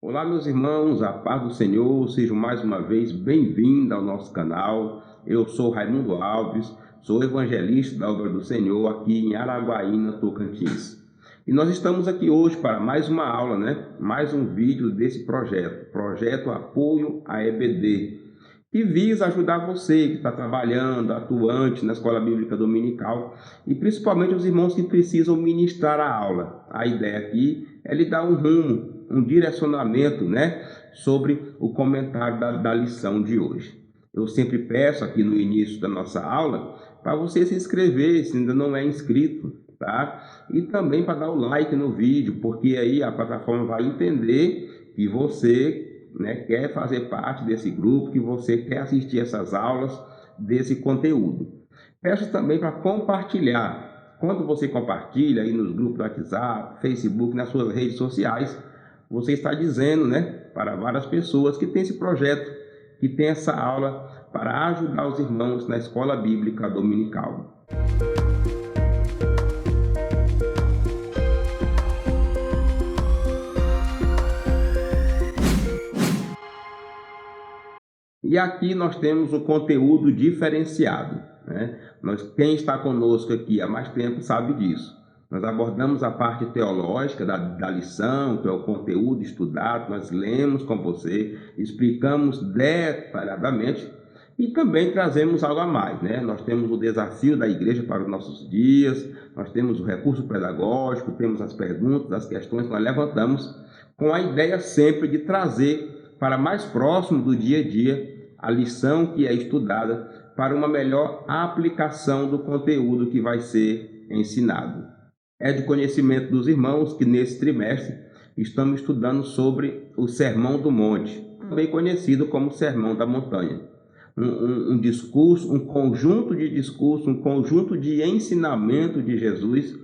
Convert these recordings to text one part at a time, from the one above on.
Olá, meus irmãos, a paz do Senhor, sejam mais uma vez bem-vindos ao nosso canal. Eu sou Raimundo Alves, sou evangelista da obra do Senhor aqui em Araguaína, Tocantins. E nós estamos aqui hoje para mais uma aula, Mais um vídeo desse projeto Apoio à EBD, que visa ajudar você que está trabalhando, atuante na Escola Bíblica Dominical e principalmente os irmãos que precisam ministrar a aula. A ideia aqui é lhe dar um rumo, um direcionamento, sobre o comentário da lição de hoje. Eu sempre peço aqui no início da nossa aula para você se inscrever se ainda não é inscrito, tá? E também para dar o like no vídeo, porque aí a plataforma vai entender que você quer fazer parte desse grupo, que você quer assistir essas aulas desse conteúdo. Peço também para compartilhar. Quando você compartilha aí nos grupos do WhatsApp, Facebook, nas suas redes sociais, você está dizendo, para várias pessoas que tem esse projeto, que tem essa aula para ajudar os irmãos na Escola Bíblica Dominical. E aqui nós temos um conteúdo diferenciado, quem está conosco aqui há mais tempo sabe disso. Nós abordamos a parte teológica da lição, que é o conteúdo estudado, nós lemos com você, explicamos detalhadamente e também trazemos algo a mais, Nós temos o desafio da igreja para os nossos dias, nós temos o recurso pedagógico, temos as perguntas, as questões que nós levantamos, com a ideia sempre de trazer para mais próximo do dia a dia a lição que é estudada para uma melhor aplicação do conteúdo que vai ser ensinado. É de conhecimento dos irmãos que nesse trimestre estamos estudando sobre o Sermão do Monte, também conhecido como Sermão da Montanha. Um discurso, um conjunto de discursos, um conjunto de ensinamento de Jesus,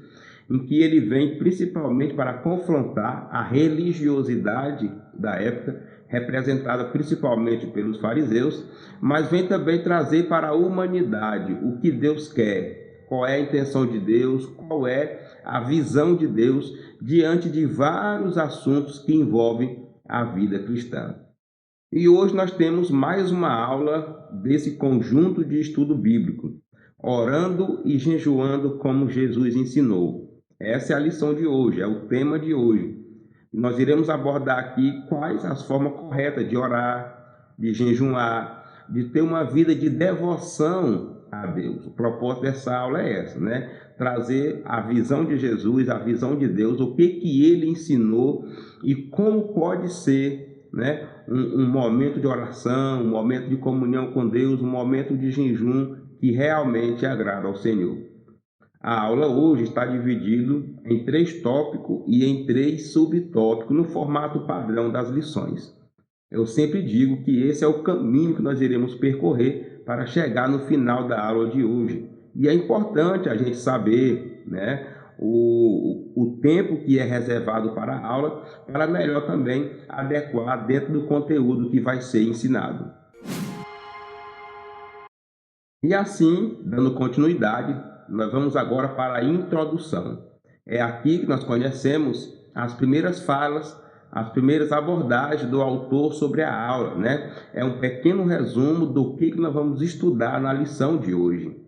em que ele vem principalmente para confrontar a religiosidade da época, representada principalmente pelos fariseus, mas vem também trazer para a humanidade o que Deus quer, qual é a intenção de Deus, qual é a visão de Deus diante de vários assuntos que envolvem a vida cristã. E hoje nós temos mais uma aula desse conjunto de estudo bíblico, orando e jejuando como Jesus ensinou. Essa é a lição de hoje, é o tema de hoje. Nós iremos abordar aqui quais as formas corretas de orar, de jejuar, de ter uma vida de devoção a Deus. O propósito dessa aula é essa, Trazer a visão de Jesus, a visão de Deus, o que ele ensinou e como pode ser, um momento de oração, um momento de comunhão com Deus, um momento de jejum que realmente agrada ao Senhor. A aula hoje está dividida em 3 tópicos e em 3 subtópicos no formato padrão das lições. Eu sempre digo que esse é o caminho que nós iremos percorrer para chegar no final da aula de hoje. E é importante a gente saber, o tempo que é reservado para a aula, para melhor também adequar dentro do conteúdo que vai ser ensinado. E assim, dando continuidade, nós vamos agora para a introdução. É aqui que nós conhecemos as primeiras falas, as primeiras abordagens do autor sobre a aula, É um pequeno resumo do que nós vamos estudar na lição de hoje.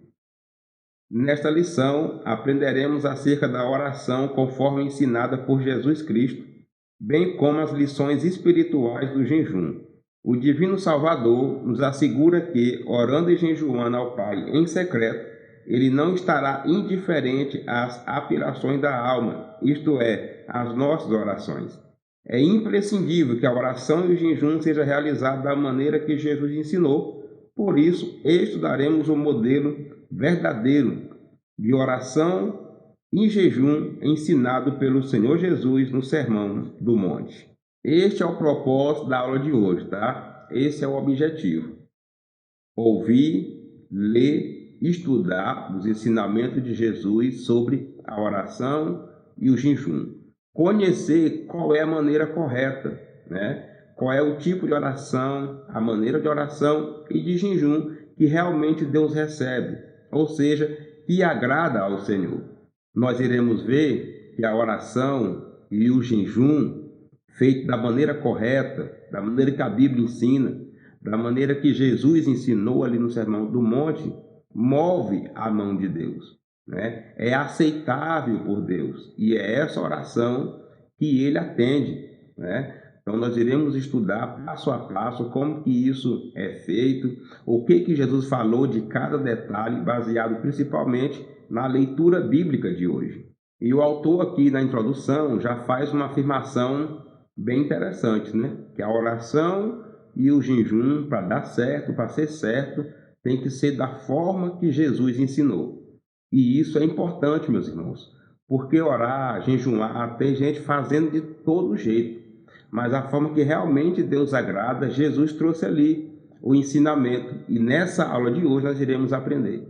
Nesta lição, aprenderemos acerca da oração conforme ensinada por Jesus Cristo, bem como as lições espirituais do jejum. O Divino Salvador nos assegura que, orando e jejuando ao Pai em secreto, ele não estará indiferente às aspirações da alma, isto é, às nossas orações. É imprescindível que a oração e o jejum seja realizado da maneira que Jesus ensinou, por isso estudaremos o modelo verdadeiro de oração e jejum ensinado pelo Senhor Jesus no Sermão do Monte. Este é o propósito da aula de hoje, tá? Esse é o objetivo. Ouvir, ler, estudar os ensinamentos de Jesus sobre a oração e o jejum. Conhecer qual é a maneira correta, Qual é o tipo de oração, a maneira de oração e de jejum que realmente Deus recebe, ou seja, que agrada ao Senhor. Nós iremos ver que a oração e o jejum feito da maneira correta, da maneira que a Bíblia ensina, da maneira que Jesus ensinou ali no Sermão do Monte, move a mão de Deus, né? É aceitável por Deus e é essa oração que ele atende, né? Então nós iremos estudar passo a passo como que isso é feito, o que Jesus falou de cada detalhe, baseado principalmente na leitura bíblica de hoje. E o autor aqui na introdução já faz uma afirmação bem interessante, né? Que a oração e o jejum, para dar certo, para ser certo, tem que ser da forma que Jesus ensinou. E isso é importante, meus irmãos, porque orar, jejuar, tem gente fazendo de todo jeito, mas a forma que realmente Deus agrada, Jesus trouxe ali o ensinamento, e nessa aula de hoje nós iremos aprender.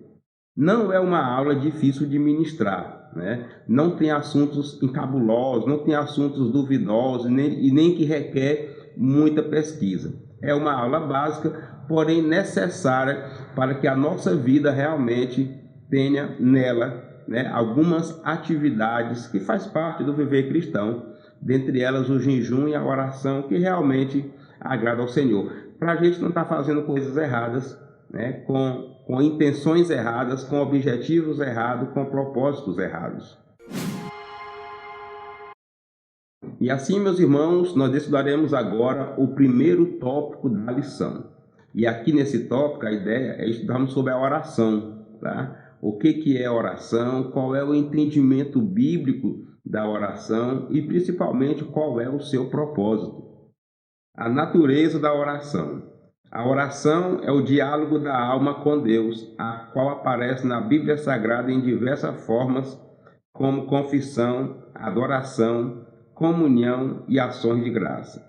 Não é uma aula difícil de ministrar, né? Não tem assuntos encabulosos, não tem assuntos duvidosos e nem que requer muita pesquisa. É uma aula básica, porém necessária para que a nossa vida realmente tenha nela, né, algumas atividades que faz parte do viver cristão, dentre elas o jejum e a oração, que realmente agrada ao Senhor. Para a gente não estar fazendo coisas erradas, né, com intenções erradas, com objetivos errados, com propósitos errados. E assim, meus irmãos, nós estudaremos agora o primeiro tópico da lição. E aqui nesse tópico, a ideia é estudarmos sobre a oração, tá? O que é oração, qual é o entendimento bíblico da oração e, principalmente, qual é o seu propósito. A natureza da oração. A oração é o diálogo da alma com Deus, a qual aparece na Bíblia Sagrada em diversas formas, como confissão, adoração, comunhão e ações de graça.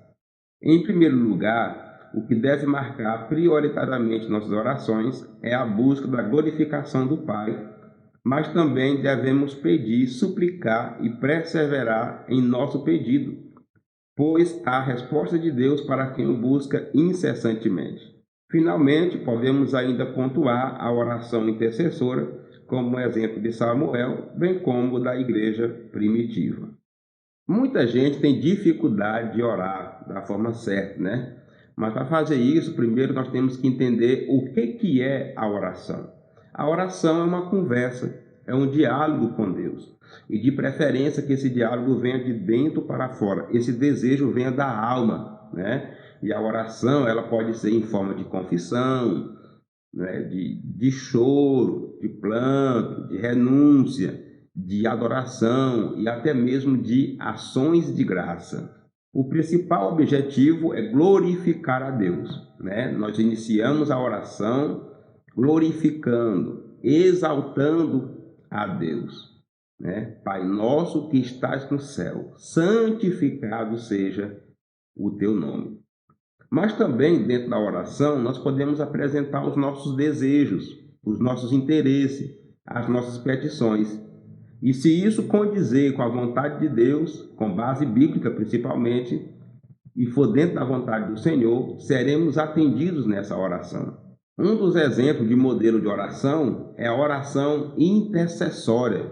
Em primeiro lugar, o que deve marcar prioritariamente nossas orações é a busca da glorificação do Pai, mas também devemos pedir, suplicar e perseverar em nosso pedido, pois há a resposta de Deus para quem o busca incessantemente. Finalmente, podemos ainda pontuar a oração intercessora, como o exemplo de Samuel, bem como da igreja primitiva. Muita gente tem dificuldade de orar da forma certa, né? Mas para fazer isso, primeiro nós temos que entender o que é a oração. A oração é uma conversa, é um diálogo com Deus. E de preferência que esse diálogo venha de dentro para fora, esse desejo venha da alma, né? E a oração, ela pode ser em forma de confissão, né? De choro, de planto, de renúncia, de adoração e até mesmo de ações de graça. O principal objetivo é glorificar a Deus, né? Nós iniciamos a oração glorificando, exaltando a Deus, né? Pai nosso que estás no céu, santificado seja o teu nome. Mas também dentro da oração nós podemos apresentar os nossos desejos, os nossos interesses, as nossas petições. E se isso condizer com a vontade de Deus, com base bíblica principalmente, e for dentro da vontade do Senhor, seremos atendidos nessa oração. Um dos exemplos de modelo de oração é a oração intercessória,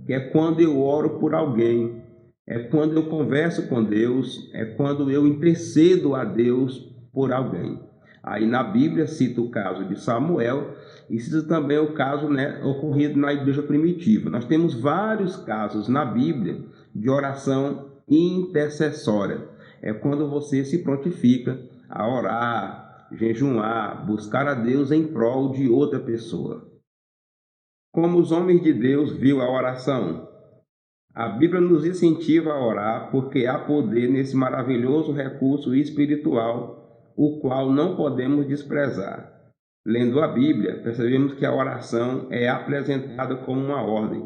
que é quando eu oro por alguém, é quando eu converso com Deus, é quando eu intercedo a Deus por alguém. Aí na Bíblia cita o caso de Samuel e cita também o caso, né, ocorrido na igreja primitiva. Nós temos vários casos na Bíblia de oração intercessória. É quando você se prontifica a orar, jejuar, buscar a Deus em prol de outra pessoa. Como os homens de Deus viu a oração? A Bíblia nos incentiva a orar porque há poder nesse maravilhoso recurso espiritual, o qual não podemos desprezar. Lendo a Bíblia, percebemos que a oração é apresentada como uma ordem.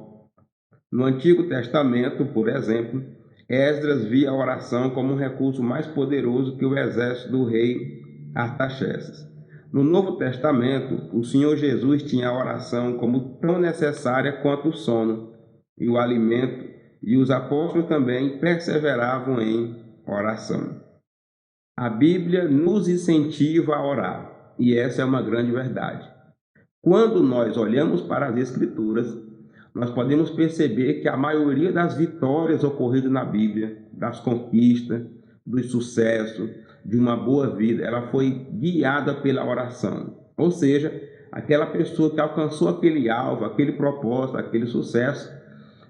No Antigo Testamento, por exemplo, Esdras via a oração como um recurso mais poderoso que o exército do rei Artaxerxes. No Novo Testamento, o Senhor Jesus tinha a oração como tão necessária quanto o sono e o alimento, e os apóstolos também perseveravam em oração. A Bíblia nos incentiva a orar, e essa é uma grande verdade. Quando nós olhamos para as Escrituras, nós podemos perceber que a maioria das vitórias ocorridas na Bíblia, das conquistas, do sucesso, de uma boa vida, ela foi guiada pela oração. Ou seja, aquela pessoa que alcançou aquele alvo, aquele propósito, aquele sucesso,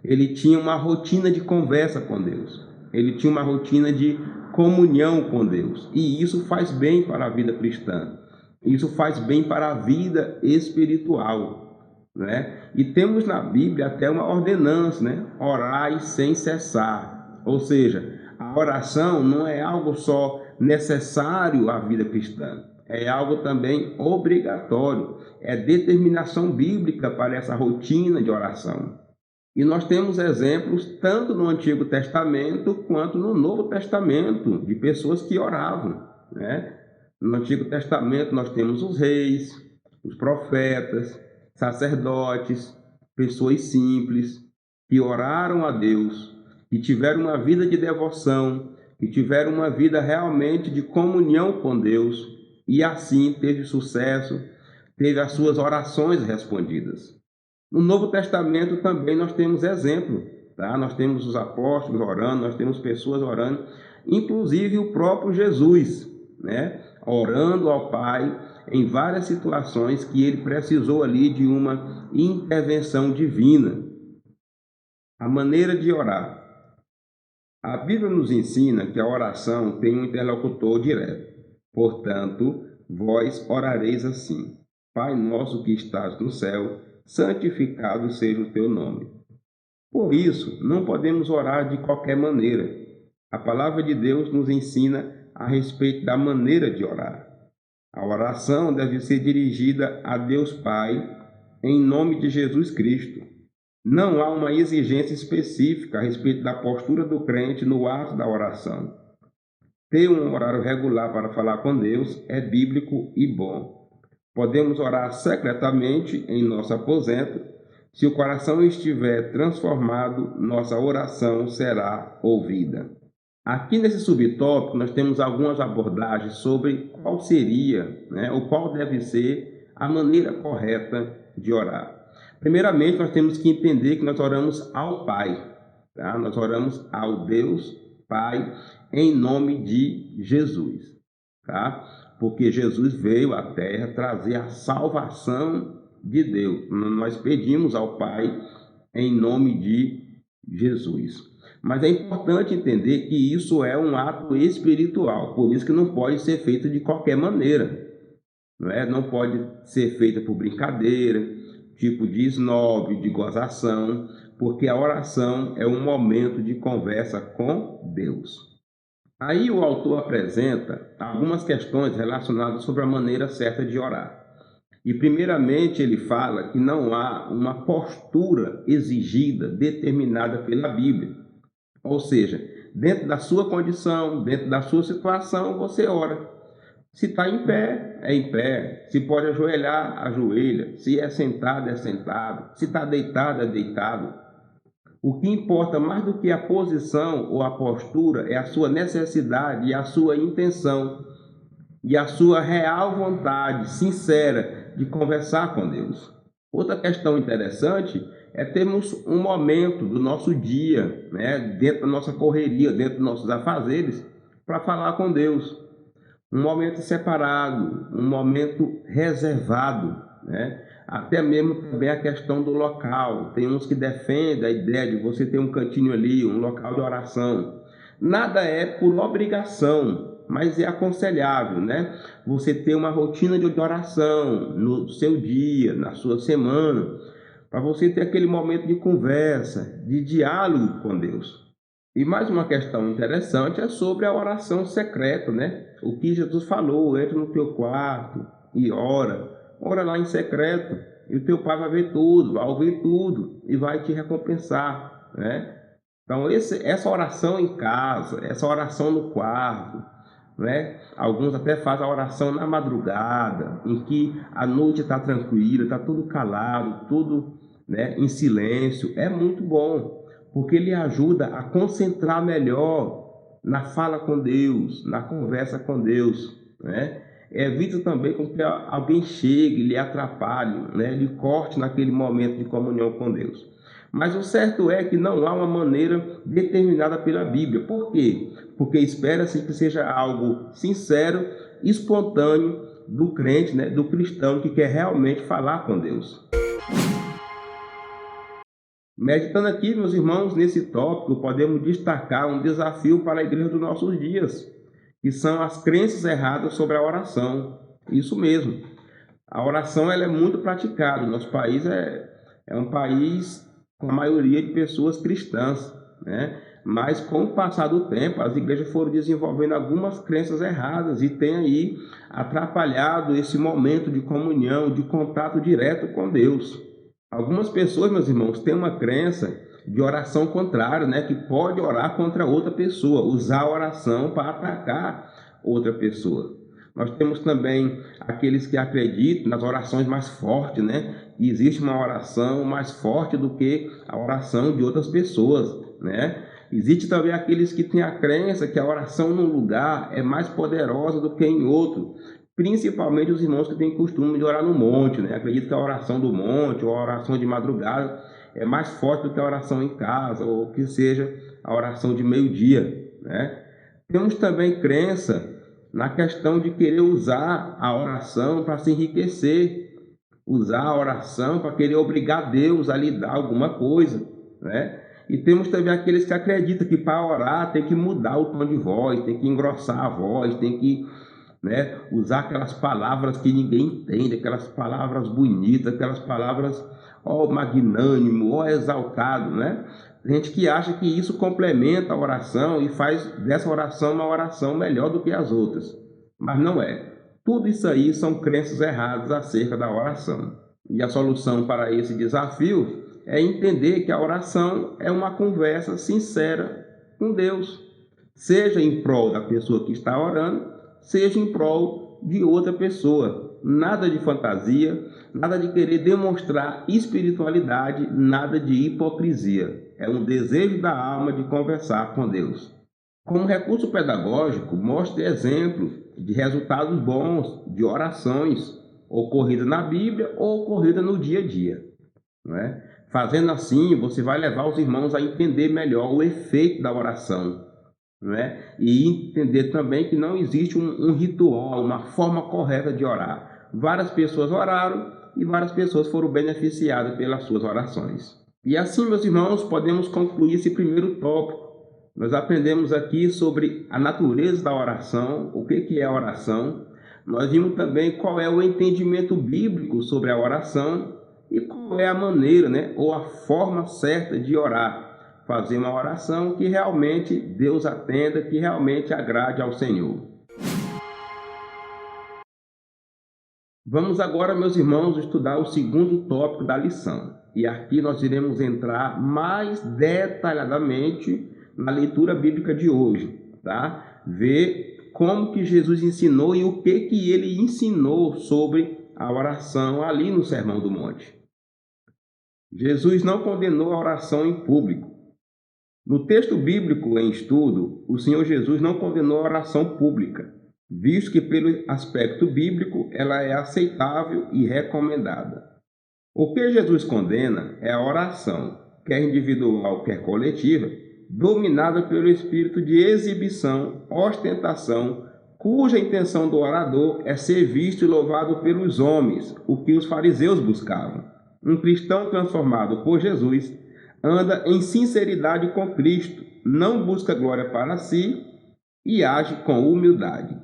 ele tinha uma rotina de conversa com Deus. Ele tinha uma rotina de comunhão com Deus. E isso faz bem para a vida cristã. Isso faz bem para a vida espiritual, né? E temos na Bíblia até uma ordenança, né? Orai sem cessar. Ou seja, a oração não é algo só necessário à vida cristã. É algo também obrigatório. É determinação bíblica para essa rotina de oração. E nós temos exemplos tanto no Antigo Testamento quanto no Novo Testamento de pessoas que oravam, né? No Antigo Testamento nós temos os reis, os profetas, sacerdotes, pessoas simples que oraram a Deus, que tiveram uma vida de devoção, que tiveram uma vida realmente de comunhão com Deus e assim teve sucesso, teve as suas orações respondidas. No Novo Testamento também nós temos exemplo, tá? Nós temos os apóstolos orando, nós temos pessoas orando, inclusive o próprio Jesus, né? Orando ao Pai em várias situações que ele precisou ali de uma intervenção divina. A maneira de orar. A Bíblia nos ensina que a oração tem um interlocutor direto. Portanto, vós orareis assim: Pai nosso que estás no céu, santificado seja o teu nome. Por isso, não podemos orar de qualquer maneira. A palavra de Deus nos ensina a respeito da maneira de orar. A oração deve ser dirigida a Deus Pai em nome de Jesus Cristo. Não há uma exigência específica a respeito da postura do crente no ato da oração. Ter um horário regular para falar com Deus é bíblico e bom. Podemos orar secretamente em nosso aposento. Se o coração estiver transformado, nossa oração será ouvida. Aqui nesse subtópico nós temos algumas abordagens sobre qual seria, ou qual deve ser a maneira correta de orar. Primeiramente, nós temos que entender que nós oramos ao Pai, tá? Nós oramos ao Deus Pai em nome de Jesus, tá? Porque Jesus veio à Terra trazer a salvação de Deus. Nós pedimos ao Pai em nome de Jesus. Mas é importante entender que isso é um ato espiritual, por isso que não pode ser feito de qualquer maneira. Não pode ser feita por brincadeira, tipo de esnobe, de gozação, porque a oração é um momento de conversa com Deus. Aí o autor apresenta algumas questões relacionadas sobre a maneira certa de orar. E primeiramente ele fala que não há uma postura exigida, determinada pela Bíblia. Ou seja, dentro da sua condição, dentro da sua situação, você ora. Se está em pé, é em pé. Se pode ajoelhar, ajoelha. Se é sentado, é sentado. Se está deitado, é deitado. O que importa mais do que a posição ou a postura é a sua necessidade e a sua intenção e a sua real vontade sincera de conversar com Deus. Outra questão interessante é termos um momento do nosso dia, dentro da nossa correria, dentro dos nossos afazeres, para falar com Deus. Um momento separado, um momento reservado, Até mesmo também a questão do local. Tem uns que defendem a ideia de você ter um cantinho ali, um local de oração. Nada é por obrigação, mas é aconselhável, Você ter uma rotina de oração no seu dia, na sua semana, para você ter aquele momento de conversa, de diálogo com Deus. E mais uma questão interessante é sobre a oração secreta, O que Jesus falou: entra no teu quarto e ora lá em secreto, e o teu pai vai ver tudo, vai ouvir tudo e vai te recompensar, Então essa oração em casa, essa oração no quarto, Alguns até fazem a oração na madrugada, em que a noite está tranquila, está tudo calado, tudo em silêncio. É muito bom, porque ele ajuda a concentrar melhor na fala com Deus, na conversa com Deus, Evita também com que alguém chegue, lhe atrapalhe, lhe corte naquele momento de comunhão com Deus. Mas o certo é que não há uma maneira determinada pela Bíblia. Por quê? porque espera-se que seja algo sincero, espontâneo do crente, né, do cristão que quer realmente falar com Deus. Meditando aqui, meus irmãos, nesse tópico, podemos destacar um desafio para a igreja dos nossos dias, que são as crenças erradas sobre a oração. Isso mesmo. A oração ela é muito praticada. Nosso país é um país com a maioria de pessoas cristãs, né? Mas com o passar do tempo, as igrejas foram desenvolvendo algumas crenças erradas e tem aí atrapalhado esse momento de comunhão, de contato direto com Deus. Algumas pessoas, meus irmãos, têm uma crença de oração contrária, né? Que pode orar contra outra pessoa, usar a oração para atacar outra pessoa. Nós temos também aqueles que acreditam nas orações mais fortes, né? E existe uma oração mais forte do que a oração de outras pessoas, né? Existe também aqueles que têm a crença que a oração num lugar é mais poderosa do que em outro, principalmente os irmãos que têm costume de orar no monte, né? Acredito que a oração do monte ou a oração de madrugada é mais forte do que a oração em casa ou que seja a oração de meio-dia, né? Temos também crença na questão de querer usar a oração para se enriquecer, usar a oração para querer obrigar Deus a lhe dar alguma coisa, né? E temos também aqueles que acreditam que para orar tem que mudar o tom de voz, tem que engrossar a voz, tem que, né, usar aquelas palavras que ninguém entende, aquelas palavras bonitas, aquelas palavras, ó, magnânimo, ó, exaltado, né? Gente que acha que isso complementa a oração e faz dessa oração uma oração melhor do que as outras. Mas não é. Tudo isso aí são crenças erradas acerca da oração. E a solução para esse desafio é entender que a oração é uma conversa sincera com Deus. Seja em prol da pessoa que está orando, seja em prol de outra pessoa. Nada de fantasia, nada de querer demonstrar espiritualidade, nada de hipocrisia. É um desejo da alma de conversar com Deus. Como recurso pedagógico, mostre exemplos de resultados bons de orações ocorridas na Bíblia ou ocorridas no dia a dia, não é? Fazendo assim, você vai levar os irmãos a entender melhor o efeito da oração, não é? E entender também que não existe um ritual, uma forma correta de orar. Várias pessoas oraram e várias pessoas foram beneficiadas pelas suas orações. E assim, meus irmãos, podemos concluir esse primeiro tópico. Nós aprendemos aqui sobre a natureza da oração, o que é a oração. Nós vimos também qual é o entendimento bíblico sobre a oração e qual é a maneira, né, ou a forma certa de orar. Fazer uma oração que realmente Deus atenda, que realmente agrade ao Senhor. Vamos agora, meus irmãos, estudar o segundo tópico da lição. E aqui nós iremos entrar mais detalhadamente na leitura bíblica de hoje, tá? Ver como que Jesus ensinou e o que ele ensinou sobre a oração ali no Sermão do Monte. Jesus não condenou a oração em público. No texto bíblico em estudo, o Senhor Jesus não condenou a oração pública, visto que pelo aspecto bíblico ela é aceitável e recomendada. O que Jesus condena é a oração, quer individual, quer coletiva, dominada pelo espírito de exibição, ostentação, cuja intenção do orador é ser visto e louvado pelos homens, o que os fariseus buscavam. Um cristão transformado por Jesus anda em sinceridade com Cristo, não busca glória para si e age com humildade.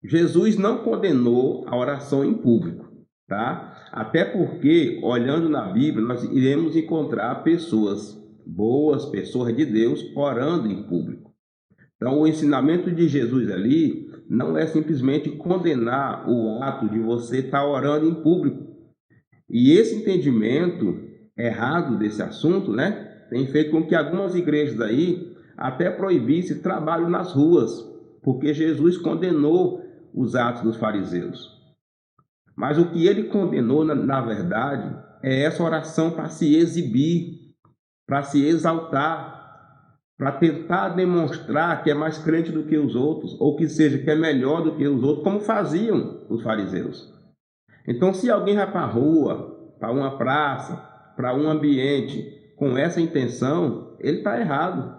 Jesus não condenou a oração em público, tá? Até porque, olhando na Bíblia, nós iremos encontrar pessoas boas, pessoas de Deus, orando em público. Então, o ensinamento de Jesus ali não é simplesmente condenar o ato de você estar orando em público. E esse entendimento errado desse assunto, né, tem feito com que algumas igrejas aí até proibissem trabalho nas ruas, porque Jesus condenou os atos dos fariseus. Mas o que ele condenou, na verdade, é essa oração para se exibir, para se exaltar, para tentar demonstrar que é mais crente do que os outros, ou que seja, que é melhor do que os outros, como faziam os fariseus. Então, se alguém vai para a rua, para uma praça, para um ambiente, com essa intenção, ele está errado.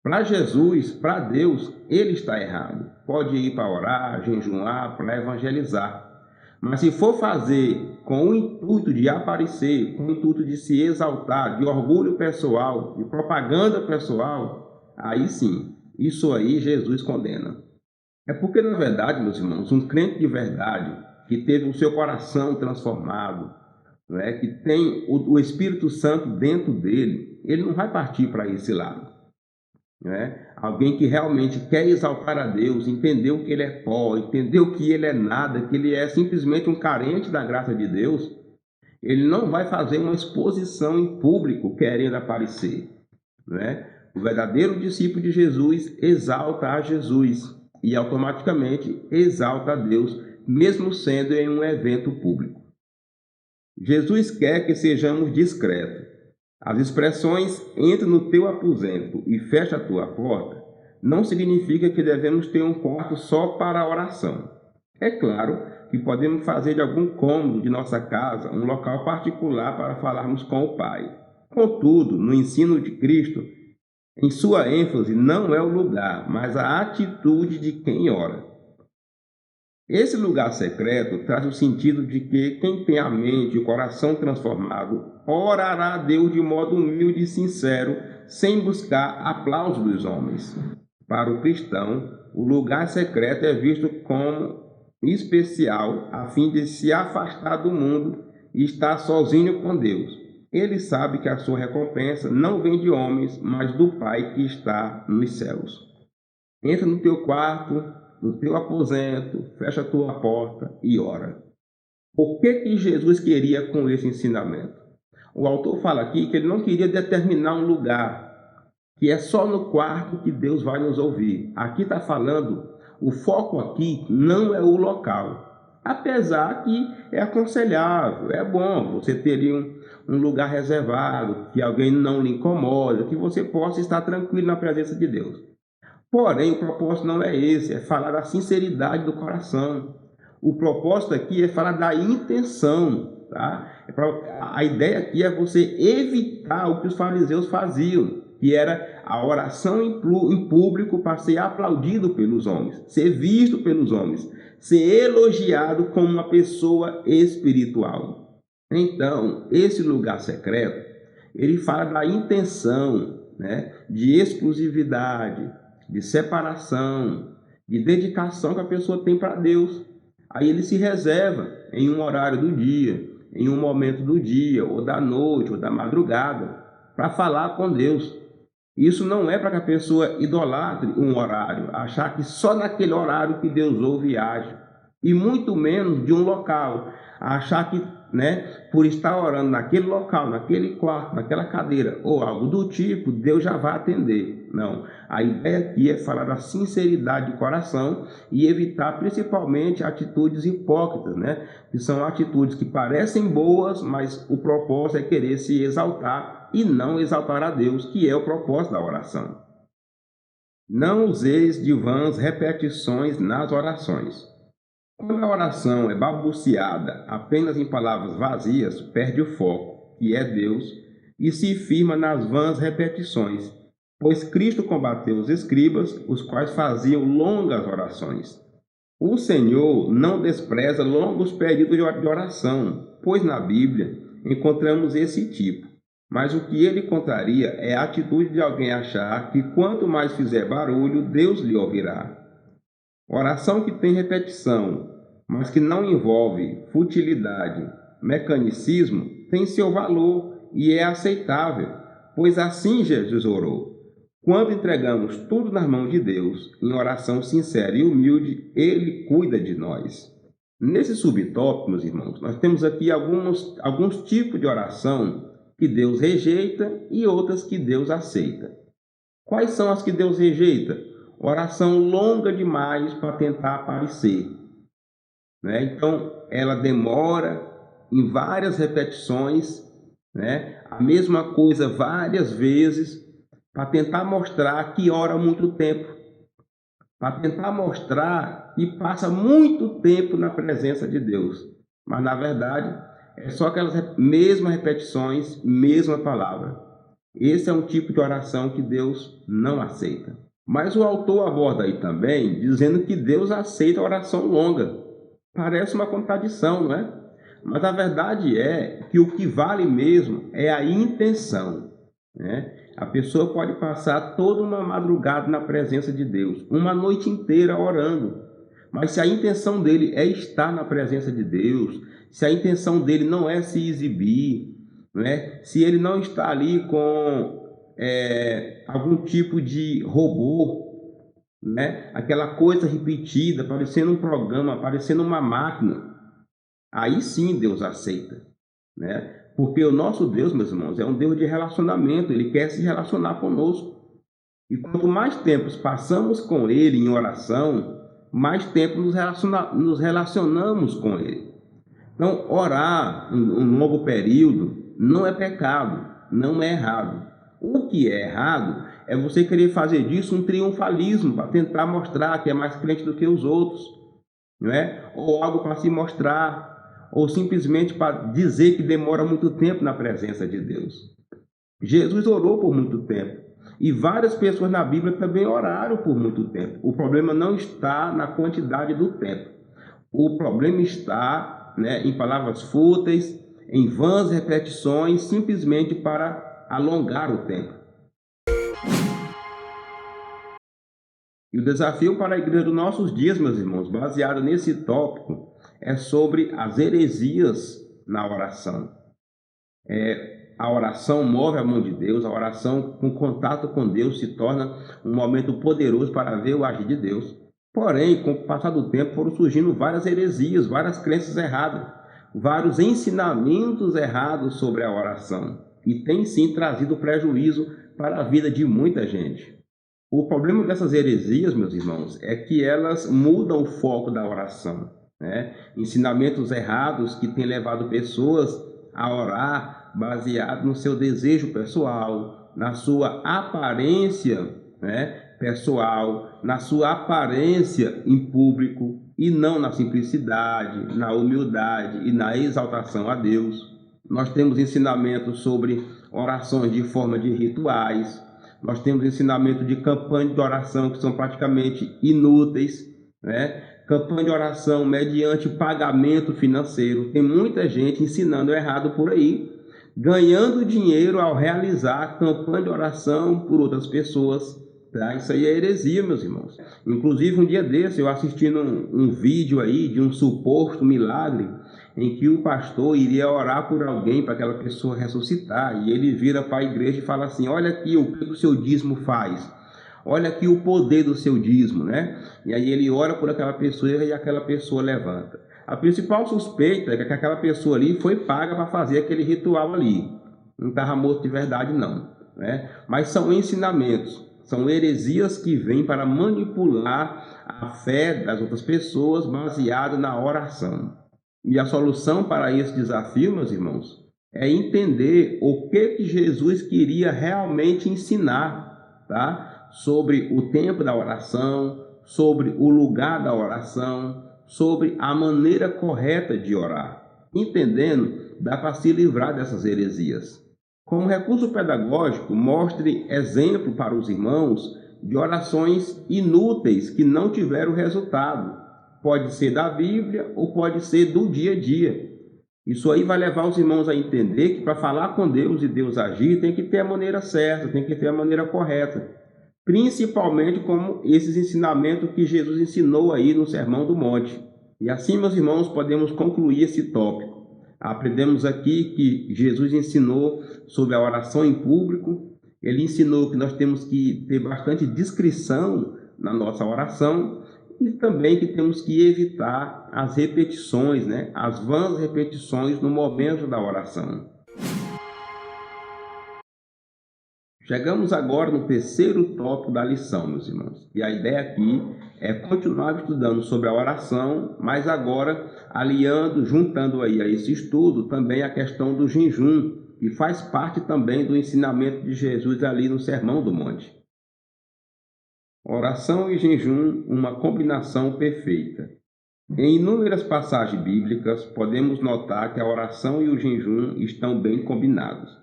Para Jesus, para Deus, ele está errado. Pode ir para orar, jejuar, para evangelizar. Mas se for fazer com o intuito de aparecer, com o intuito de se exaltar, de orgulho pessoal, de propaganda pessoal, aí sim, isso aí Jesus condena. É porque, na verdade, meus irmãos, um crente de verdade, que teve o seu coração transformado, não é? Que tem o Espírito Santo dentro dele, ele não vai partir para esse lado. Né? Alguém que realmente quer exaltar a Deus, entendeu que ele é pó, entendeu que ele é nada, que ele é simplesmente um carente da graça de Deus, ele não vai fazer uma exposição em público querendo aparecer. Né? O verdadeiro discípulo de Jesus exalta a Jesus e automaticamente exalta a Deus, mesmo sendo em um evento público. Jesus quer que sejamos discretos. As expressões entra no teu aposento e fecha a tua porta não significa que devemos ter um quarto só para a oração. É claro que podemos fazer de algum cômodo de nossa casa um local particular para falarmos com o Pai. Contudo, no ensino de Cristo, em sua ênfase não é o lugar, mas a atitude de quem ora. Esse lugar secreto traz o sentido de que quem tem a mente e o coração transformado orará a Deus de modo humilde e sincero, sem buscar aplauso dos homens. Para o cristão, o lugar secreto é visto como especial, a fim de se afastar do mundo e estar sozinho com Deus. Ele sabe que a sua recompensa não vem de homens, mas do Pai que está nos céus. Entra no teu quarto, no teu aposento, fecha a tua porta e ora. O que Jesus queria com esse ensinamento? O autor fala aqui que ele não queria determinar um lugar, que é só no quarto que Deus vai nos ouvir. Aqui está falando, o foco aqui não é o local. Apesar que é aconselhável, é bom você ter um lugar reservado, que alguém não lhe incomoda, que você possa estar tranquilo na presença de Deus. Porém, o propósito não é esse, é falar da sinceridade do coração. O propósito aqui é falar da intenção, tá? A ideia aqui é você evitar o que os fariseus faziam, que era a oração em público para ser aplaudido pelos homens, ser visto pelos homens, ser elogiado como uma pessoa espiritual. Então, esse lugar secreto, ele fala da intenção, né, de exclusividade, de separação, de dedicação que a pessoa tem para Deus. Aí ele se reserva em um horário do dia, em um momento do dia, ou da noite, ou da madrugada, para falar com Deus. Isso não é para que a pessoa idolatre um horário, achar que só naquele horário que Deus ouve e age, e muito menos de um local, achar que, por estar orando naquele local, naquele quarto, naquela cadeira, ou algo do tipo, Deus já vai atender. Não, a ideia aqui é falar da sinceridade de coração e evitar principalmente atitudes hipócritas, que são atitudes que parecem boas, mas o propósito é querer se exaltar e não exaltar a Deus, que é o propósito da oração. Não useis de vãs repetições nas orações. Quando a oração é balbuciada apenas em palavras vazias, perde o foco, que é Deus, e se firma nas vãs repetições, pois Cristo combateu os escribas, os quais faziam longas orações. O Senhor não despreza longos períodos de oração, pois na Bíblia encontramos esse tipo. Mas o que ele contraria é a atitude de alguém achar que quanto mais fizer barulho, Deus lhe ouvirá. Oração que tem repetição, mas que não envolve futilidade, mecanicismo, tem seu valor e é aceitável, pois assim Jesus orou. Quando entregamos tudo nas mãos de Deus, em oração sincera e humilde, Ele cuida de nós. Nesse subtópico, meus irmãos, nós temos aqui alguns tipos de oração que Deus rejeita e outras que Deus aceita. Quais são as que Deus rejeita? Oração longa demais para tentar aparecer. Então, ela demora em várias repetições, a mesma coisa várias vezes, para tentar mostrar que ora muito tempo, para tentar mostrar que passa muito tempo na presença de Deus. Mas, na verdade, é só aquelas mesmas repetições, mesma palavra. Esse é um tipo de oração que Deus não aceita. Mas o autor aborda aí também dizendo que Deus aceita a oração longa. Parece uma contradição, não é? Mas a verdade é que o que vale mesmo é a intenção, né? A pessoa pode passar toda uma madrugada na presença de Deus, uma noite inteira orando. Mas se a intenção dele é estar na presença de Deus, se a intenção dele não é se exibir, né? Se ele não está ali com algum tipo de robô, né? Aquela coisa repetida, parecendo um programa, parecendo uma máquina, aí sim Deus aceita, né? Porque o nosso Deus, meus irmãos, é um Deus de relacionamento, ele quer se relacionar conosco. E quanto mais tempos passamos com ele em oração, mais tempo nos relacionamos com ele. Então, orar um longo período não é pecado, não é errado. O que é errado é você querer fazer disso um triunfalismo, para tentar mostrar que é mais crente do que os outros, não é? Ou algo para se mostrar, ou simplesmente para dizer que demora muito tempo na presença de Deus. Jesus orou por muito tempo. E várias pessoas na Bíblia também oraram por muito tempo. O problema não está na quantidade do tempo. O problema está, né, em palavras fúteis, em vãs repetições, simplesmente para alongar o tempo. E o desafio para a igreja dos nossos dias, meus irmãos, baseado nesse tópico, é sobre as heresias na oração. A oração move a mão de Deus, a oração com contato com Deus se torna um momento poderoso para ver o agir de Deus. Porém, com o passar do tempo foram surgindo várias heresias, várias crenças erradas, vários ensinamentos errados sobre a oração. E tem sim trazido prejuízo para a vida de muita gente. O problema dessas heresias, meus irmãos, é que elas mudam o foco da oração, né? Ensinamentos errados que têm levado pessoas a orar baseado no seu desejo pessoal, na sua aparência, né, pessoal, na sua aparência em público e não na simplicidade, na humildade e na exaltação a Deus. Nós temos ensinamentos sobre orações de forma de rituais. Nós temos ensinamento de campanha de oração que são praticamente inúteis, né? Campanha de oração mediante pagamento financeiro. Tem muita gente ensinando errado por aí, ganhando dinheiro ao realizar campanha de oração por outras pessoas. Tá? Isso aí é heresia, meus irmãos. Inclusive, um dia desse, eu assistindo um vídeo aí de um suposto milagre em que o pastor iria orar por alguém para aquela pessoa ressuscitar. E ele vira para a igreja e fala assim: olha aqui o que o seu dízimo faz. Olha aqui o poder do seu dízimo, né? E aí ele ora por aquela pessoa e aquela pessoa levanta. A principal suspeita é que aquela pessoa ali foi paga para fazer aquele ritual ali. Não estava morto de verdade, não, né? Mas são ensinamentos, são heresias que vêm para manipular a fé das outras pessoas baseada na oração. E a solução para esse desafio, meus irmãos, é entender o que Jesus queria realmente ensinar, tá? Sobre o tempo da oração, sobre o lugar da oração, sobre a maneira correta de orar. Entendendo, dá para se livrar dessas heresias. Como recurso pedagógico, mostre exemplo para os irmãos de orações inúteis que não tiveram resultado. Pode ser da Bíblia ou pode ser do dia a dia. Isso aí vai levar os irmãos a entender que para falar com Deus e Deus agir, tem que ter a maneira certa, tem que ter a maneira correta. Principalmente como esses ensinamentos que Jesus ensinou aí no Sermão do Monte. E assim, meus irmãos, podemos concluir esse tópico. Aprendemos aqui que Jesus ensinou sobre a oração em público. Ele ensinou que nós temos que ter bastante discrição na nossa oração e também que temos que evitar as repetições, né? As vãs repetições no momento da oração. Chegamos agora no terceiro tópico da lição, meus irmãos. E a ideia aqui é continuar estudando sobre a oração, mas agora juntando aí a esse estudo também a questão do jejum, que faz parte também do ensinamento de Jesus ali no Sermão do Monte. Oração e jejum, uma combinação perfeita. Em inúmeras passagens bíblicas, podemos notar que a oração e o jejum estão bem combinados.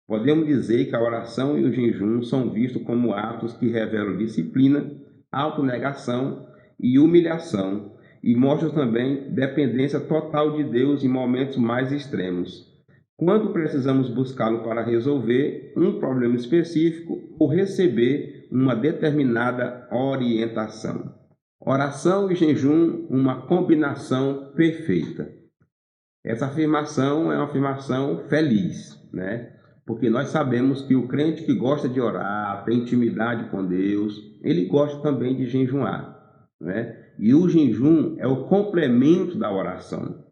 Podemos dizer que a oração e o jejum são vistos como atos que revelam disciplina, autonegação e humilhação, e mostram também dependência total de Deus em momentos mais extremos, quando precisamos buscá-lo para resolver um problema específico ou receber uma determinada orientação. Oração e jejum, uma combinação perfeita. Essa afirmação é uma afirmação feliz, né? Porque nós sabemos que o crente que gosta de orar, tem intimidade com Deus, ele gosta também de jejuar, né? E o jejum é o complemento da oração.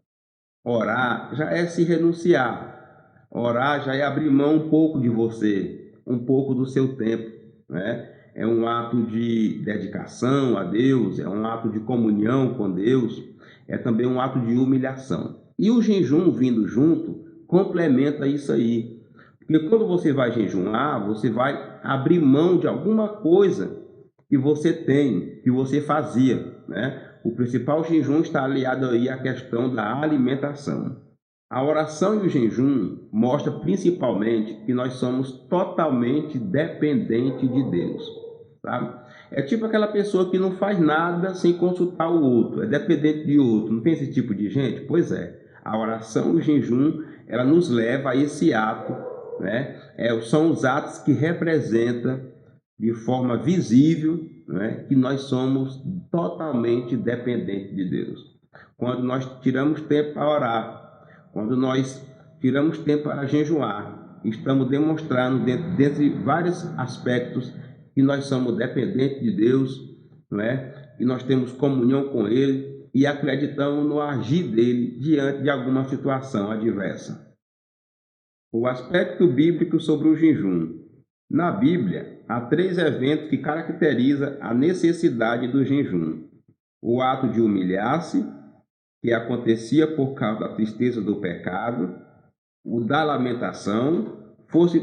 Orar já é se renunciar. Orar já é abrir mão um pouco de você, um pouco do seu tempo, né? É um ato de dedicação a Deus, é um ato de comunhão com Deus, é também um ato de humilhação. E o jejum vindo junto complementa isso aí. Porque quando você vai jejuar, você vai abrir mão de alguma coisa que você tem, que você fazia, né? O principal jejum está aliado aí à questão da alimentação. A oração e o jejum mostram principalmente que nós somos totalmente dependentes de Deus, sabe? É tipo aquela pessoa que não faz nada sem consultar o outro, é dependente de outro. Não tem esse tipo de gente? Pois é. A oração e o jejum, ela nos leva a esse ato, né? São os atos que representam de forma visível, né, que nós somos totalmente dependentes de Deus. Quando nós tiramos tempo para orar, quando nós tiramos tempo para jejuar, estamos demonstrando, dentre vários aspectos, que nós somos dependentes de Deus, não é? E nós temos comunhão com Ele e acreditamos no agir dele diante de alguma situação adversa. O aspecto bíblico sobre o jejum. Na Bíblia, há 3 eventos que caracterizam a necessidade do jejum. O ato de humilhar-se, que acontecia por causa da tristeza do pecado, o da lamentação, fosse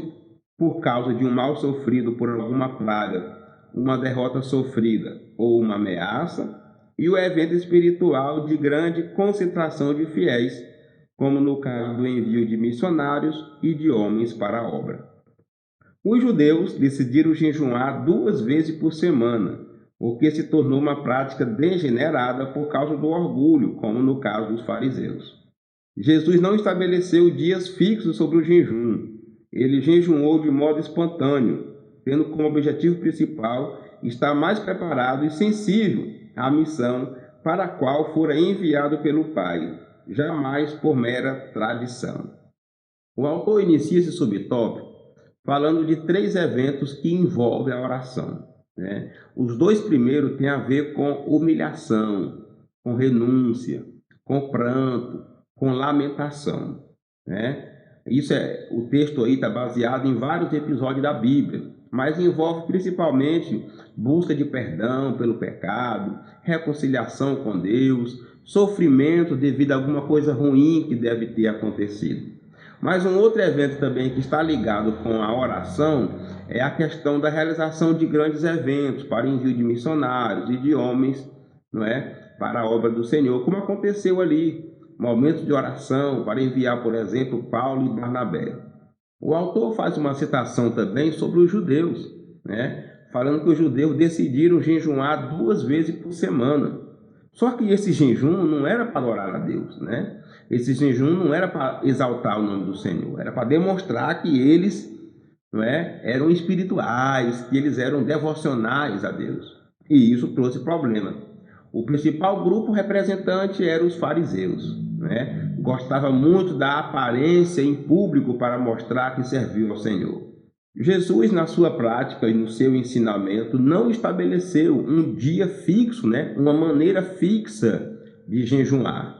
por causa de um mal sofrido por alguma praga, uma derrota sofrida ou uma ameaça, e o evento espiritual de grande concentração de fiéis, como no caso do envio de missionários e de homens para a obra. Os judeus decidiram jejuar 2 vezes por semana, o que se tornou uma prática degenerada por causa do orgulho, como no caso dos fariseus. Jesus não estabeleceu dias fixos sobre o jejum. Ele jejuou de modo espontâneo, tendo como objetivo principal estar mais preparado e sensível à missão para a qual fora enviado pelo Pai, jamais por mera tradição. O autor inicia esse subtópico falando de 3 eventos que envolvem a oração, né? Os 2 primeiros têm a ver com humilhação, com renúncia, com pranto, com lamentação, né? O texto aí está baseado em vários episódios da Bíblia, mas envolve principalmente busca de perdão pelo pecado, reconciliação com Deus, sofrimento devido a alguma coisa ruim que deve ter acontecido. Mas um outro evento também que está ligado com a oração é a questão da realização de grandes eventos para envio de missionários e de homens, não é, para a obra do Senhor, como aconteceu ali, momentos de oração para enviar, por exemplo, Paulo e Barnabé. O autor faz uma citação também sobre os judeus, né, falando que os judeus decidiram jejuar 2 vezes por semana. Só que esse jejum não era para adorar a Deus, né? Esse jejum não era para exaltar o nome do Senhor, era para demonstrar que eles, não é, eram espirituais, que eles eram devocionais a Deus. E isso trouxe problema. O principal grupo representante eram os fariseus, né? Gostava muito da aparência em público para mostrar que serviu ao Senhor. Jesus, na sua prática e no seu ensinamento, não estabeleceu um dia fixo, né? Uma maneira fixa de jejuar,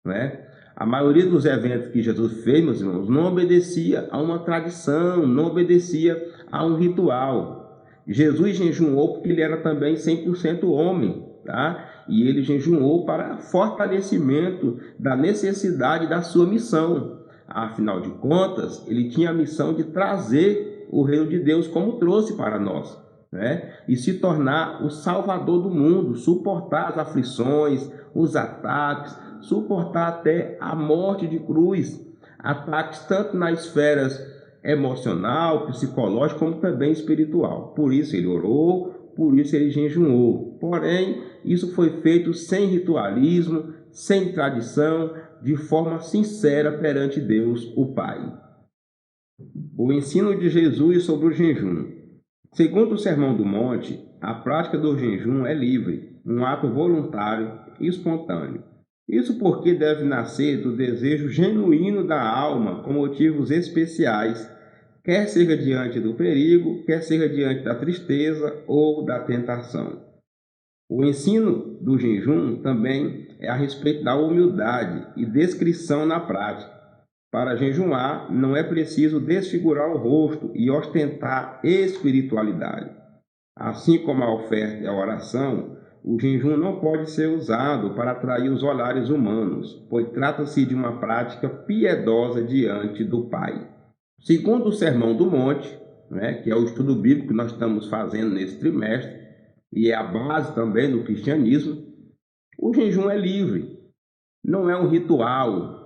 né? A maioria dos eventos que Jesus fez, meus irmãos, não obedecia a uma tradição, não obedecia a um ritual. Jesus jejuou porque ele era também 100% homem, tá? E ele jejuou para fortalecimento da necessidade da sua missão. Afinal de contas, ele tinha a missão de trazer o reino de Deus como trouxe para nós, né? E se tornar o salvador do mundo, suportar as aflições, os ataques, suportar até a morte de cruz, ataques tanto nas esferas emocional, psicológico, como também espiritual. Por isso ele orou, por isso ele jejuou. Porém, isso foi feito sem ritualismo, sem tradição, de forma sincera perante Deus, o Pai. O ensino de Jesus sobre o jejum. Segundo o Sermão do Monte, a prática do jejum é livre, um ato voluntário e espontâneo. Isso porque deve nascer do desejo genuíno da alma com motivos especiais, quer seja diante do perigo, quer seja diante da tristeza ou da tentação. O ensino do jejum também é a respeito da humildade e descrição na prática. Para jejuar, não é preciso desfigurar o rosto e ostentar espiritualidade. Assim como a oferta e a oração, o jejum não pode ser usado para atrair os olhares humanos, pois trata-se de uma prática piedosa diante do Pai. Segundo o Sermão do Monte, que é o estudo bíblico que nós estamos fazendo nesse trimestre, e é a base também do cristianismo, o jejum é livre, não é um ritual,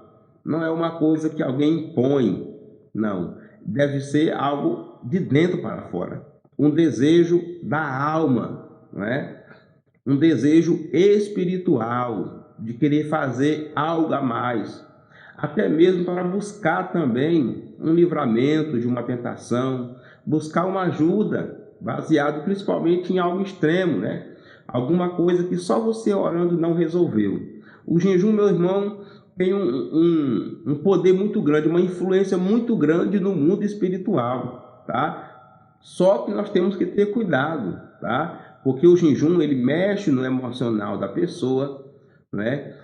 não é uma coisa que alguém impõe, não. Deve ser algo de dentro para fora, um desejo da alma, um desejo espiritual, de querer fazer algo a mais, até mesmo para buscar também um livramento de uma tentação, buscar uma ajuda, baseado principalmente em algo extremo, alguma coisa que só você orando não resolveu. O jejum, meu irmão, tem um poder muito grande, uma influência muito grande no mundo espiritual, tá? Só que nós temos que ter cuidado, tá? Porque o jejum, ele mexe no emocional da pessoa,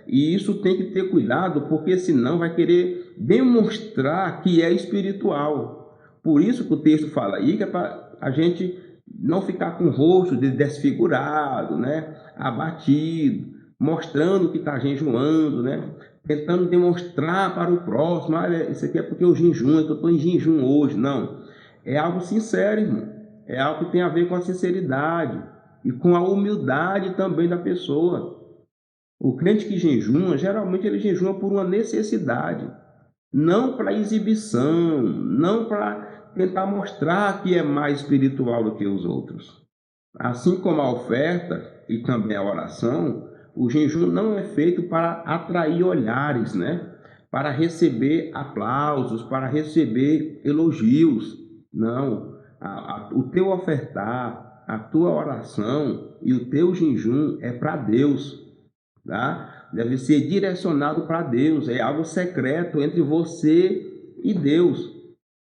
e isso tem que ter cuidado, porque senão vai querer demonstrar que é espiritual. Por isso que o texto fala aí que é para a gente não ficar com o rosto desfigurado, abatido, mostrando que está jejuando, tentando demonstrar para o próximo, isso aqui é porque eu jejum, é que eu estou em jejum hoje. Não, é algo sincero, irmão. É algo que tem a ver com a sinceridade e com a humildade também da pessoa. O crente que jejuma, geralmente ele jejuma por uma necessidade, não para exibição, não para tentar mostrar que é mais espiritual do que os outros. Assim como a oferta e também a oração, o jejum não é feito para atrair olhares, para receber aplausos, para receber elogios. Não, o teu ofertar, a tua oração e o teu jejum é para Deus. Tá? Deve ser direcionado para Deus, é algo secreto entre você e Deus.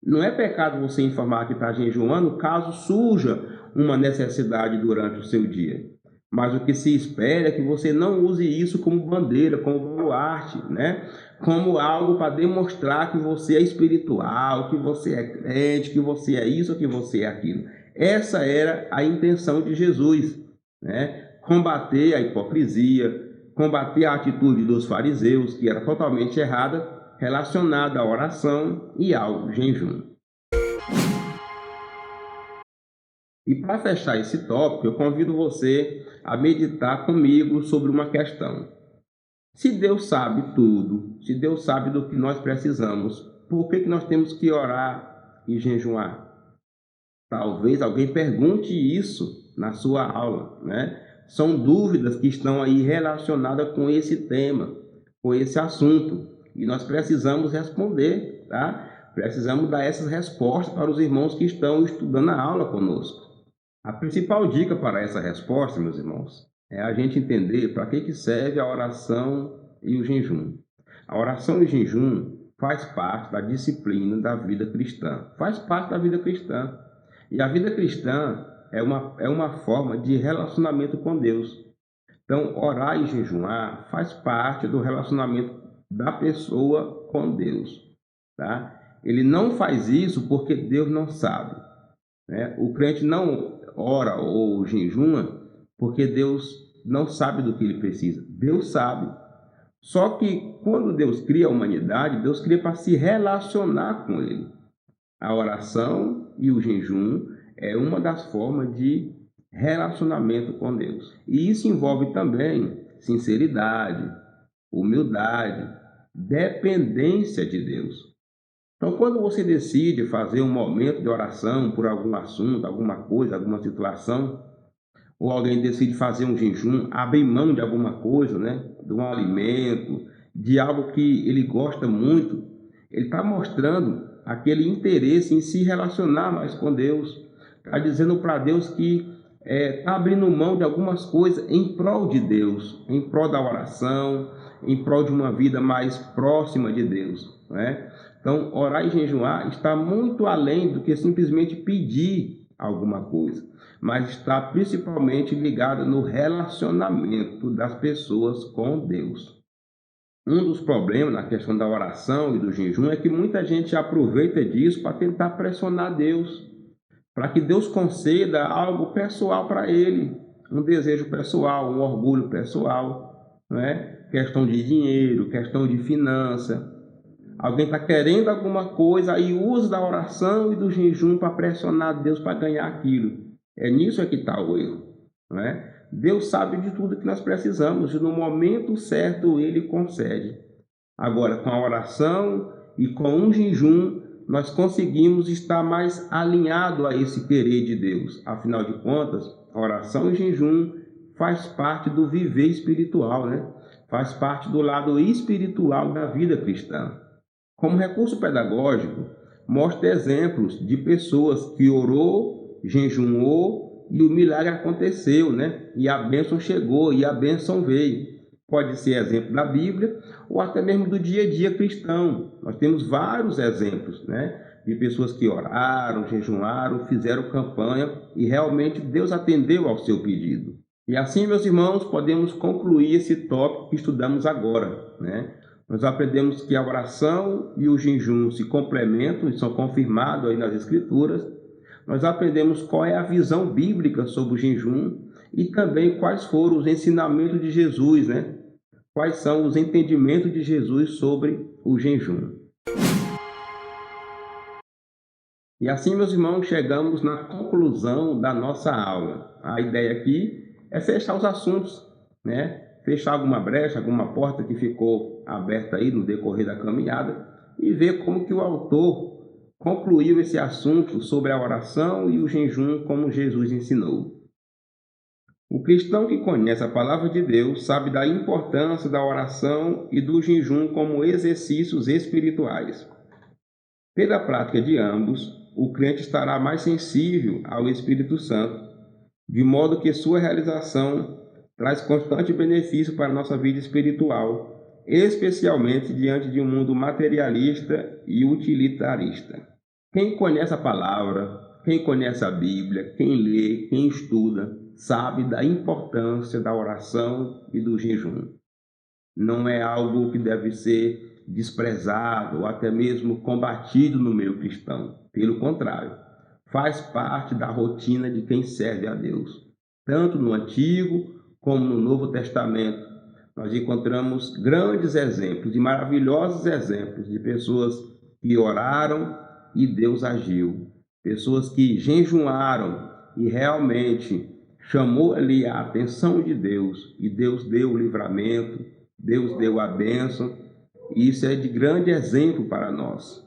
Não é pecado você informar que está jejuando caso surja uma necessidade durante o seu dia. Mas o que se espera é que você não use isso como bandeira, como baluarte, como algo para demonstrar que você é espiritual, que você é crente, que você é isso, que você é aquilo. Essa era a intenção de Jesus, combater a hipocrisia, combater a atitude dos fariseus, que era totalmente errada, relacionada à oração e ao jejum. E para fechar esse tópico, eu convido você a meditar comigo sobre uma questão. Se Deus sabe tudo, se Deus sabe do que nós precisamos, por que nós temos que orar e jejuar? Talvez alguém pergunte isso na sua aula, São dúvidas que estão aí relacionadas com esse tema, com esse assunto. E nós precisamos responder, tá? Precisamos dar essas respostas para os irmãos que estão estudando a aula conosco. A principal dica para essa resposta, meus irmãos, é a gente entender para que serve a oração e o jejum. A oração e o jejum faz parte da disciplina da vida cristã. Faz parte da vida cristã. E a vida cristã é uma forma de relacionamento com Deus. Então, orar e jejuar faz parte do relacionamento da pessoa com Deus. Tá? Ele não faz isso porque Deus não sabe. O crente não ora ou jejuma porque Deus não sabe do que ele precisa. Deus sabe. Só que quando Deus cria a humanidade, Deus cria para se relacionar com ele. A oração e o jejum é uma das formas de relacionamento com Deus. E isso envolve também sinceridade, humildade, dependência de Deus. Então, quando você decide fazer um momento de oração por algum assunto, alguma coisa, alguma situação, ou alguém decide fazer um jejum, abrir mão de alguma coisa, né? De um alimento, de algo que ele gosta muito, ele está mostrando aquele interesse em se relacionar mais com Deus. Está dizendo para Deus que está abrindo mão de algumas coisas em prol de Deus, em prol da oração, em prol de uma vida mais próxima de Deus, né? Então, orar e jejuar está muito além do que simplesmente pedir alguma coisa, mas está principalmente ligada no relacionamento das pessoas com Deus. Um dos problemas na questão da oração e do jejum é que muita gente aproveita disso para tentar pressionar Deus, para que Deus conceda algo pessoal para ele, um desejo pessoal, um orgulho pessoal, né? Questão de dinheiro, questão de finança. Alguém está querendo alguma coisa e usa da oração e do jejum para pressionar Deus para ganhar aquilo. É nisso que está o erro, né? Deus sabe de tudo que nós precisamos e no momento certo Ele concede. Agora, com a oração e com um jejum, nós conseguimos estar mais alinhado a esse querer de Deus. Afinal de contas, a oração e jejum faz parte do viver espiritual, né? Faz parte do lado espiritual da vida cristã. Como recurso pedagógico, mostra exemplos de pessoas que orou, jejuou e o milagre aconteceu, né? E a bênção chegou e a bênção veio. Pode ser exemplo da Bíblia ou até mesmo do dia a dia cristão. Nós temos vários exemplos, né? De pessoas que oraram, jejuaram, fizeram campanha e realmente Deus atendeu ao seu pedido. E assim, meus irmãos, podemos concluir esse tópico que estudamos agora, né? Nós aprendemos que a oração e o jejum se complementam e são confirmados aí nas Escrituras. Nós aprendemos qual é a visão bíblica sobre o jejum e também quais foram os ensinamentos de Jesus, né? Quais são os entendimentos de Jesus sobre o jejum. E assim, meus irmãos, chegamos na conclusão da nossa aula. A ideia aqui é fechar os assuntos, né? Fechar alguma brecha, alguma porta que ficou aberta aí no decorrer da caminhada e ver como que o autor concluiu esse assunto sobre a oração e o jejum como Jesus ensinou. O cristão que conhece a palavra de Deus sabe da importância da oração e do jejum como exercícios espirituais. Pela prática de ambos, o crente estará mais sensível ao Espírito Santo, de modo que sua realização traz constante benefício para a nossa vida espiritual, especialmente diante de um mundo materialista e utilitarista. Quem conhece a palavra, quem conhece a Bíblia, quem lê, quem estuda, sabe da importância da oração e do jejum. Não é algo que deve ser desprezado ou até mesmo combatido no meio cristão. Pelo contrário, faz parte da rotina de quem serve a Deus. Tanto no Antigo como no Novo Testamento, nós encontramos grandes exemplos e maravilhosos exemplos de pessoas que oraram e Deus agiu. Pessoas que jejuaram e realmente chamou ali a atenção de Deus e Deus deu o livramento, Deus deu a bênção. E isso é de grande exemplo para nós.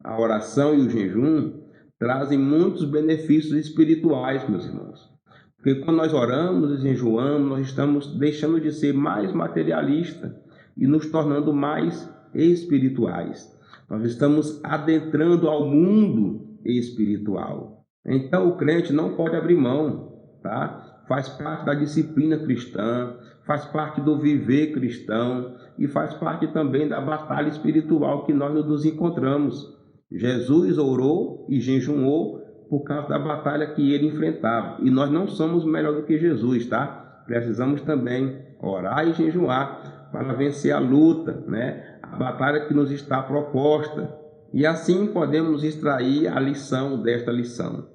A oração e o jejum trazem muitos benefícios espirituais, meus irmãos. Porque quando nós oramos e jejuamos, nós estamos deixando de ser mais materialistas e nos tornando mais espirituais. Nós estamos adentrando ao mundo espiritual. Então o crente não pode abrir mão, tá? Faz parte da disciplina cristã, faz parte do viver cristão e faz parte também da batalha espiritual que nós nos encontramos. Jesus orou e jejuou por causa da batalha que ele enfrentava. E nós não somos melhor do que Jesus, tá? Precisamos também orar e jejuar para vencer a luta, né? A batalha que nos está proposta. E assim podemos extrair a lição desta lição.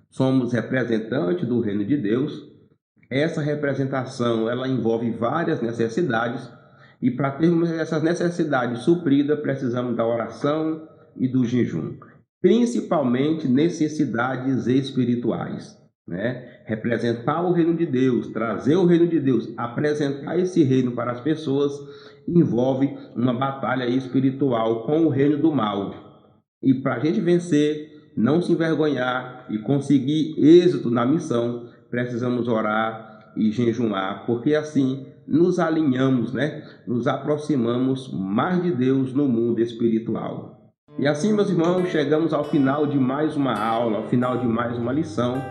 Somos representantes do reino de Deus. Essa representação ela envolve várias necessidades e para termos essas necessidades supridas precisamos da oração e do jejum, principalmente necessidades espirituais, né? Representar o reino de Deus, trazer o reino de Deus, apresentar esse reino para as pessoas envolve uma batalha espiritual com o reino do mal. E para a gente vencer, não se envergonhar e conseguir êxito na missão, precisamos orar e jejuar, porque assim nos alinhamos, né? Nos aproximamos mais de Deus no mundo espiritual. E assim, meus irmãos, chegamos ao final de mais uma aula, ao final de mais uma lição.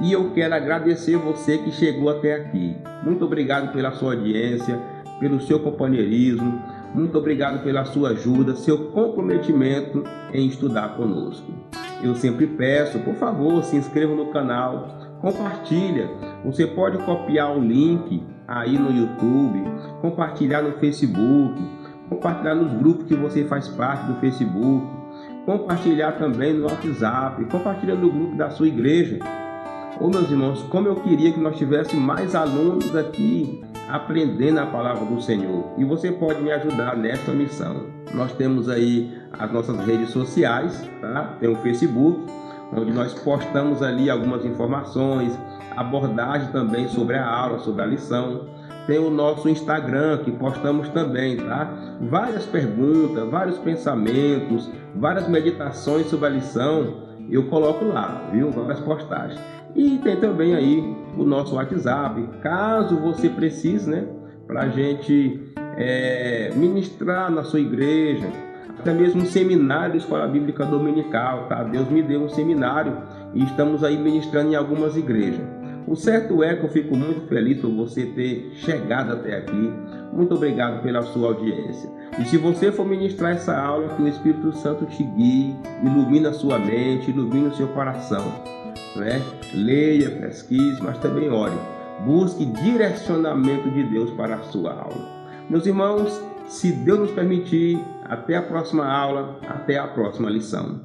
E eu quero agradecer você que chegou até aqui. Muito obrigado pela sua audiência, pelo seu companheirismo. Muito obrigado pela sua ajuda, seu comprometimento em estudar conosco. Eu sempre peço, por favor, se inscreva no canal, compartilha. Você pode copiar o link aí no YouTube, compartilhar no Facebook, compartilhar nos grupos que você faz parte do Facebook, compartilhar também no WhatsApp, compartilha no grupo da sua igreja. Ô meus irmãos, como eu queria que nós tivéssemos mais alunos aqui aprendendo a palavra do Senhor. E você pode me ajudar nesta missão. Nós temos aí as nossas redes sociais, tá? Tem o Facebook, onde nós postamos ali algumas informações, abordagem também sobre a aula, sobre a lição. Tem o nosso Instagram, que postamos também, tá? Várias perguntas, vários pensamentos, várias meditações sobre a lição, eu coloco lá, viu? Várias postagens. E tem também aí o nosso WhatsApp, caso você precise, né? Para a gente ministrar na sua igreja, até mesmo um seminário de Escola Bíblica Dominical, tá? Deus me deu um seminário e estamos aí ministrando em algumas igrejas. O certo é que eu fico muito feliz por você ter chegado até aqui. Muito obrigado pela sua audiência. E se você for ministrar essa aula, que o Espírito Santo te guie, ilumine a sua mente, ilumine o seu coração. Né? Leia, pesquise, mas também ore. Busque direcionamento de Deus para a sua aula. Meus irmãos, se Deus nos permitir, até a próxima aula, até a próxima lição.